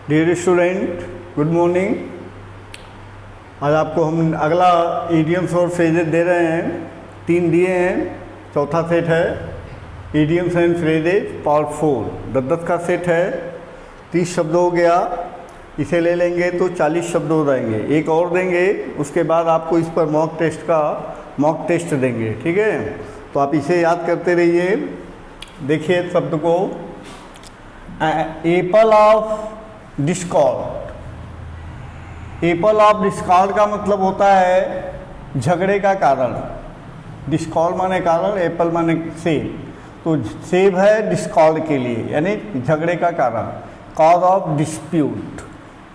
Dear student, good morning. आज आपको हम अगला इडियम्स और फ्रेजेस दे रहे हैं। 3 दिए हैं, चौथा सेट है इडियम्स एंड फ्रेजेस पार्ट 4। 10-10 का सेट है, 30 शब्द हो गया। इसे ले लेंगे तो 40 शब्द हो जाएंगे। एक और देंगे, उसके बाद आपको इस पर मॉक टेस्ट देंगे, ठीक है। तो आप इसे याद करते रहिए। देखिए शब्द को, Apple of Discord. Apple of Discord का मतलब होता है झगड़े का कारण। डिस्कॉर्ड माने कारण, एप्पल माने सेब। तो सेब है डिस्कॉर्ड के लिए, यानी झगड़े का कारण, cause of dispute,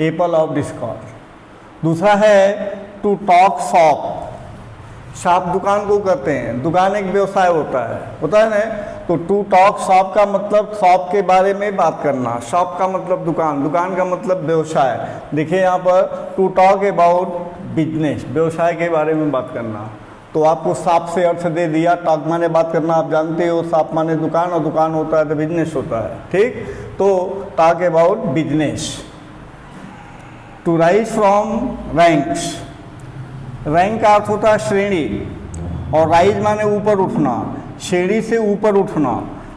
Apple of Discord. दूसरा है टू टॉक शॉप। शॉप दुकान को कहते हैं, दुकान एक व्यवसाय होता है ना। तो टू टॉक शॉप का मतलब शॉप के बारे में बात करना। शॉप का मतलब दुकान, दुकान का मतलब व्यवसाय। देखिए यहाँ पर टू टॉक अबाउट बिजनेस, व्यवसाय के बारे में बात करना। तो आपको शॉप से अर्थ दे दिया, टॉक माने बात करना, आप जानते हो। शॉप माने दुकान, और दुकान होता है तो बिजनेस होता है, ठीक। तो talk about business. To rise from ranks. Rank का अर्थ होता है श्रेणी, और राइज माने ऊपर उठना, श्रेणी से ऊपर उठना।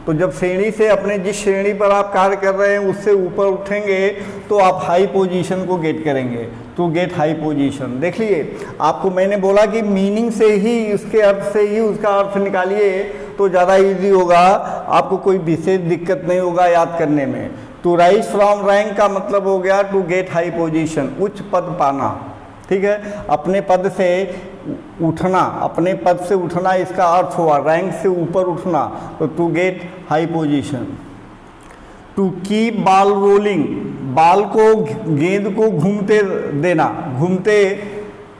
तो जब श्रेणी से अपने जिस श्रेणी पर आप कार्य कर रहे हैं उससे ऊपर उठेंगे तो आप हाई पोजीशन को गेट करेंगे। To get high position. देख लिए, आपको मैंने बोला कि मीनिंग से ही, उसके अर्थ से ही उसका अर्थ निकालिए तो ज़्यादा इजी होगा, आपको कोई विशेष दिक्कत नहीं होगा याद करने में। टू राइज फ्रॉम रैंक का मतलब हो गया टू गेट हाई पोजीशन, उच्च पद पाना, ठीक है। अपने पद से उठना, अपने पद से उठना इसका अर्थ हुआ रैंक से ऊपर उठना। तो to get high position. To keep ball rolling. Ball को, गेंद को घूमते देना, घूमते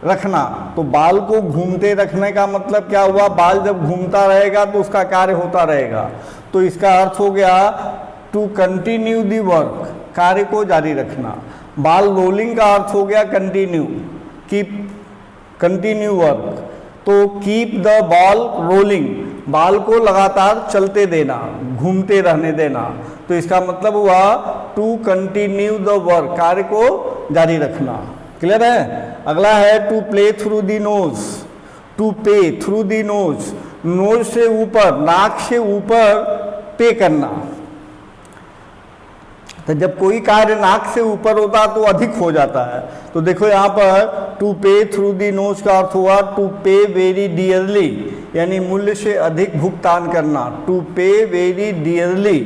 रखना। तो बॉल को घूमते रखने का मतलब क्या हुआ, बॉल जब घूमता रहेगा तो उसका कार्य होता रहेगा। तो इसका अर्थ हो गया टू कंटिन्यू दी वर्क, कार्य को जारी रखना। बॉल रोलिंग का अर्थ हो गया कंटिन्यू, कीप, कंटिन्यू वर्क। तो keep the ball rolling, ball को लगातार चलते देना, घूमते रहने देना। तो इसका मतलब हुआ टू कंटिन्यू द वर्क, कार्य को जारी रखना। क्लियर है। अगला है to play through the nose. To pay through the nose, nose से ऊपर, नाक से ऊपर पे करना। तो जब कोई कार्य नाक से ऊपर होता तो अधिक हो जाता है। तो देखो यहाँ पर to pay through the knows का अर्थ हुआ टू पे वेरी डियरली, यानी मूल्य से अधिक भुगतान करना। टू पे वेरी डियरली,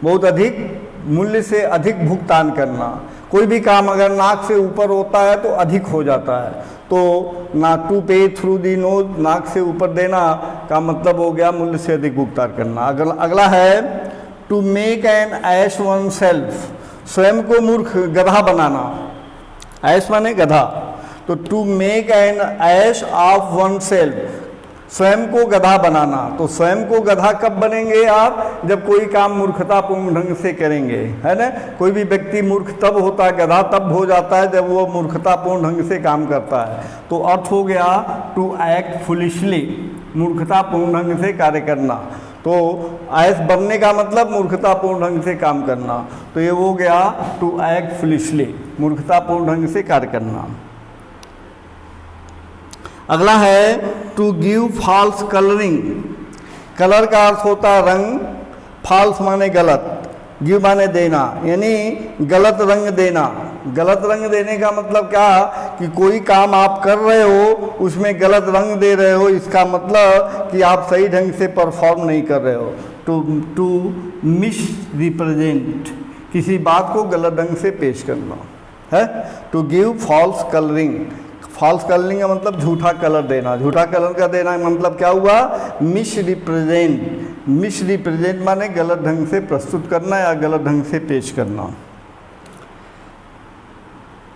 बहुत अधिक, मूल्य से अधिक भुगतान करना। कोई भी काम अगर नाक से ऊपर होता है तो अधिक हो जाता है। तो ना to pay through the knows, नाक से ऊपर देना का मतलब हो गया मूल्य से अधिक भुगतान करना। अगला है to make an ass oneself. स्वयं को मूर्ख, गधा बनाना। ऐश माने गधा। तो to make an ass of oneself, स्वयं को गधा बनाना। तो स्वयं को गधा कब बनेंगे आप, जब कोई काम मूर्खतापूर्ण ढंग से करेंगे, है ना। कोई भी व्यक्ति मूर्ख तब होता है, गधा तब हो जाता है जब वो मूर्खतापूर्ण ढंग से काम करता है। तो अर्थ हो गया टू एक्ट फुलिशली, मूर्खतापूर्ण ढंग से कार्य करना। तो ऐश बनने का मतलब मूर्खतापूर्ण ढंग से काम करना। तो ये हो गया टू एक्ट फुलिशली, मूर्खतापूर्ण ढंग से कार्य करना। अगला है to give false colouring. Colour का अर्थ होता है रंग, फॉल्स माने गलत, गिव माने देना, यानी गलत रंग देना। गलत रंग देने का मतलब क्या, कि कोई काम आप कर रहे हो उसमें गलत रंग दे रहे हो, इसका मतलब कि आप सही ढंग से परफॉर्म नहीं कर रहे हो। टू मिस रिप्रेजेंट, किसी बात को गलत ढंग से पेश करना है। To give false colouring. False colouring का मतलब झूठा कलर देना। झूठा कलर का देना मतलब क्या हुआ, मिस रिप्रेजेंट। मिस रिप्रेजेंट माने गलत ढंग से प्रस्तुत करना या गलत ढंग से पेश करना।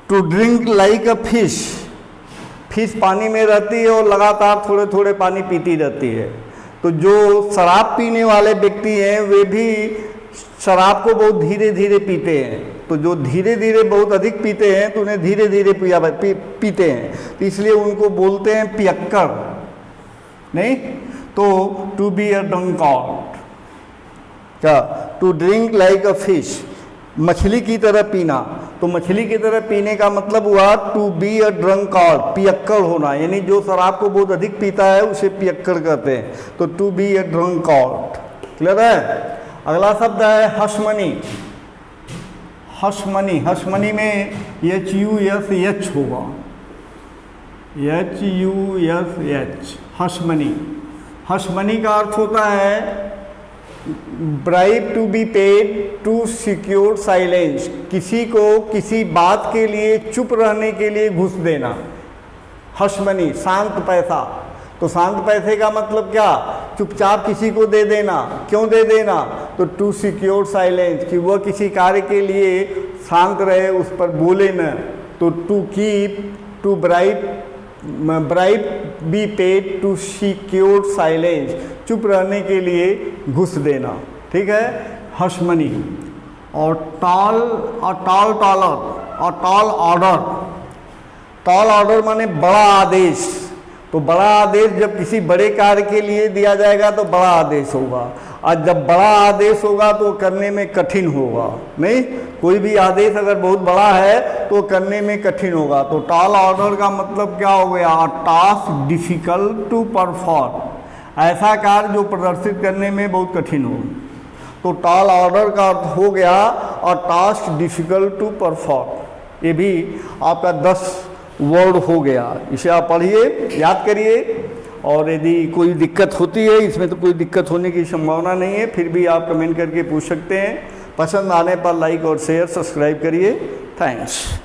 To drink like a fish. Fish पानी में रहती है और लगातार थोड़े थोड़े पानी पीती रहती है। तो जो शराब पीने वाले व्यक्ति हैं वे भी शराब को बहुत धीरे धीरे पीते हैं। तो जो धीरे धीरे बहुत अधिक पीते हैं तो उन्हें धीरे धीरे पीते हैं, तो इसलिए उनको बोलते हैं पियक्कड़, नहीं। तो टू बी अ ड्रंकार्ड, क्या, to drink like a fish, मछली की तरह पीना, तो मछली की तरह पीने का मतलब हुआ टू बी अ ड्रंकार्ड, पियक्कड़ होना, यानी जो शराब को बहुत अधिक पीता है उसे पियक्कड़ कहते हैं। तो to be a drunkard, clear है। अगला शब्द है हशमनी। हशमनी, हशमनी में HUSH होगा, HUSH, हशमनी। हशमनी का अर्थ होता है bribe to be paid to secure silence, किसी को किसी बात के लिए चुप रहने के लिए घूस देना। हशमनी, शांत पैसा। तो शांत पैसे का मतलब क्या, चुपचाप किसी को दे देना। क्यों दे देना, तो टू सिक्योर साइलेंस, कि वह किसी कार्य के लिए शांत रहे, उस पर बोले न। तो to keep, to bribe be paid to secure silence, चुप रहने के लिए घुस देना, ठीक है, हशमनी। और टॉल ऑर्डर, टॉल ऑर्डर माने बड़ा आदेश। तो बड़ा आदेश जब किसी बड़े कार्य के लिए दिया जाएगा तो बड़ा आदेश होगा, और जब बड़ा आदेश होगा तो करने में कठिन होगा। नहीं, कोई भी आदेश अगर बहुत बड़ा है तो करने में कठिन होगा। तो टॉल ऑर्डर का मतलब क्या हो गया, टास्क डिफिकल्ट टू परफॉर्म, ऐसा कार्य जो प्रदर्शित करने में बहुत कठिन हो। तो टॉल ऑर्डर का अर्थ हो गया और टास्क डिफिकल्ट टू परफॉर्म। ये भी आपका 10 वर्ड हो गया। इसे आप पढ़िए, याद करिए, और यदि कोई दिक्कत होती है, इसमें तो कोई दिक्कत होने की संभावना नहीं है, फिर भी आप कमेंट करके पूछ सकते हैं। पसंद आने पर लाइक और शेयर सब्सक्राइब करिए। थैंक्स।